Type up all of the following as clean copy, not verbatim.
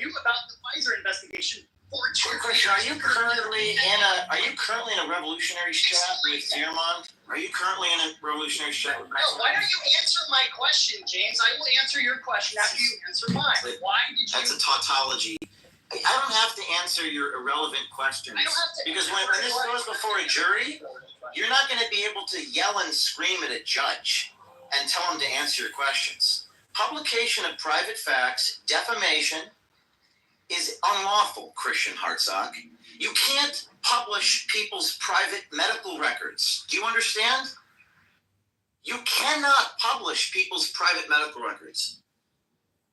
knew about the Pfizer investigation for Quick question: Are you currently in a revolutionary chat with Tiermont? Are you currently in a revolutionary chat with? No. Why don't you answer my question, James? I will answer your question after you answer mine. Why did you? That's a tautology. I don't have to answer your irrelevant questions. I don't have to. Because when this goes before a jury, you're not going to be able to yell and scream at a judge and tell him to answer your questions. Publication of private facts, defamation, is unlawful, Christian Hartsock. You can't publish people's private medical records. Do you understand? You cannot publish people's private medical records.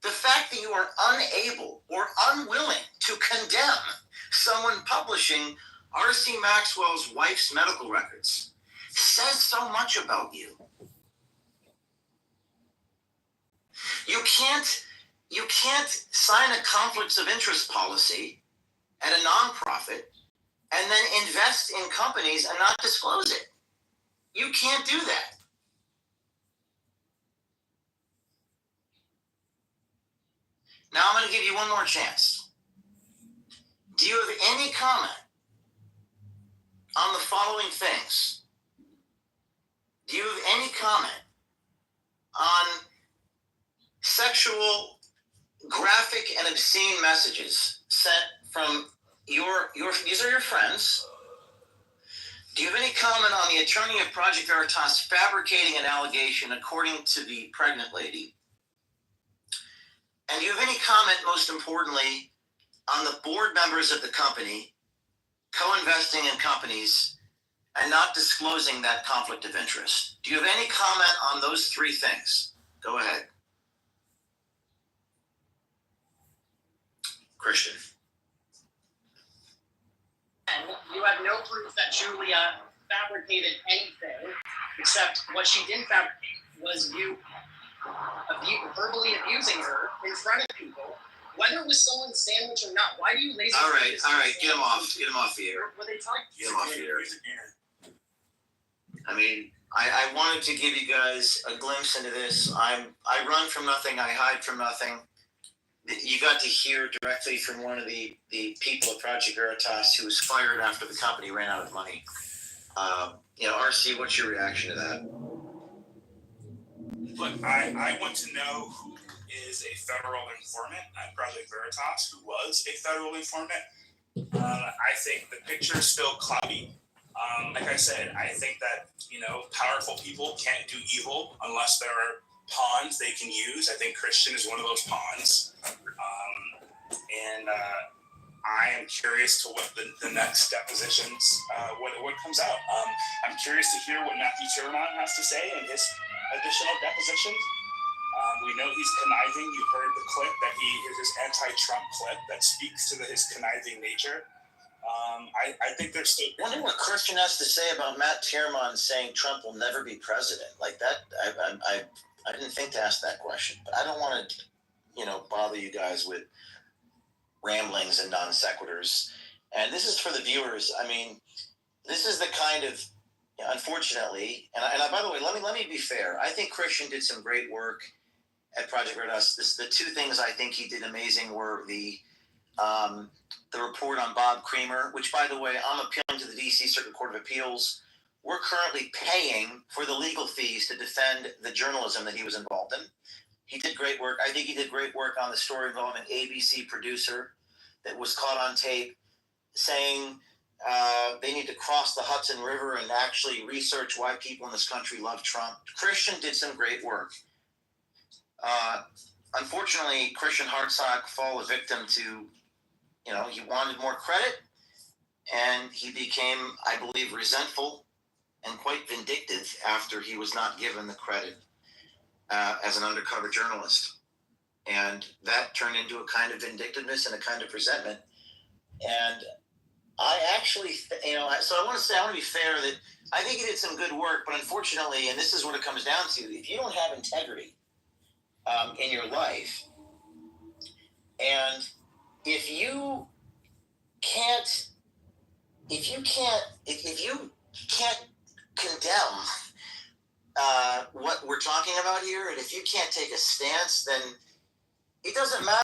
The fact that you are unable or unwilling to condemn someone publishing R.C. Maxwell's wife's medical records says so much about you. You can't sign a conflicts of interest policy at a nonprofit and then invest in companies and not disclose it. You can't do that. Now I'm going to give you one more chance. Do you have any comment on the following things? Do you have any comment on sexual, graphic, and obscene messages sent from these are your friends? Do you have any comment on the attorney of Project Veritas fabricating an allegation according to the pregnant lady? And do you have any comment, most importantly, on the board members of the company co-investing in companies and not disclosing that conflict of interest? Do you have any comment on those three things? Go ahead. Christian. And you have no proof that Julia fabricated anything, except what she didn't fabricate was you verbally abusing her in front of people, whether it was someone's sandwich or not. Why do you laser? All right, get him off the air. Were they talking? Get him off the air. I mean, I wanted to give you guys a glimpse into this. I run from nothing. I hide from nothing. You got to hear directly from one of the people at Project Veritas who was fired after the company ran out of money. RC, what's your reaction to that? Look, I want to know who is a federal informant at Project Veritas, who was a federal informant. I think the picture is still cloudy. Like I said, I think that, powerful people can't do evil unless there are pawns they can use. I think Christian is one of those pawns. I am curious to what the next depositions, what comes out. I'm curious to hear what Matthew Tiermont has to say in his additional depositions. We know he's conniving. You heard the clip that his anti-Trump clip that speaks to his conniving nature. I think there's still. I wonder what Christian has to say about Matt Tiermont saying Trump will never be president. Like that, I didn't think to ask that question, but I don't want to, bother you guys with ramblings and non sequiturs. And this is for the viewers. I mean, this is the kind of, unfortunately, and by the way, let me be fair. I think Christian did some great work at Project Veritas. The two things I think he did amazing were the report on Bob Creamer, which, by the way, I'm appealing to the D.C. Circuit Court of Appeals. We're currently paying for the legal fees to defend the journalism that he was involved in. He did great work. I think he did great work on the story involving ABC producer that was caught on tape saying they need to cross the Hudson River and actually research why people in this country love Trump. Christian did some great work. Unfortunately, Christian Hartsock fell a victim to, he wanted more credit, and he became, I believe, resentful and quite vindictive after he was not given the credit as an undercover journalist. And that turned into a kind of vindictiveness and a kind of resentment. And I actually, so I want to be fair that I think he did some good work, but unfortunately, and this is what it comes down to, if you don't have integrity in your life, and if you can't condemn what we're talking about here, and if you can't take a stance, then it doesn't matter.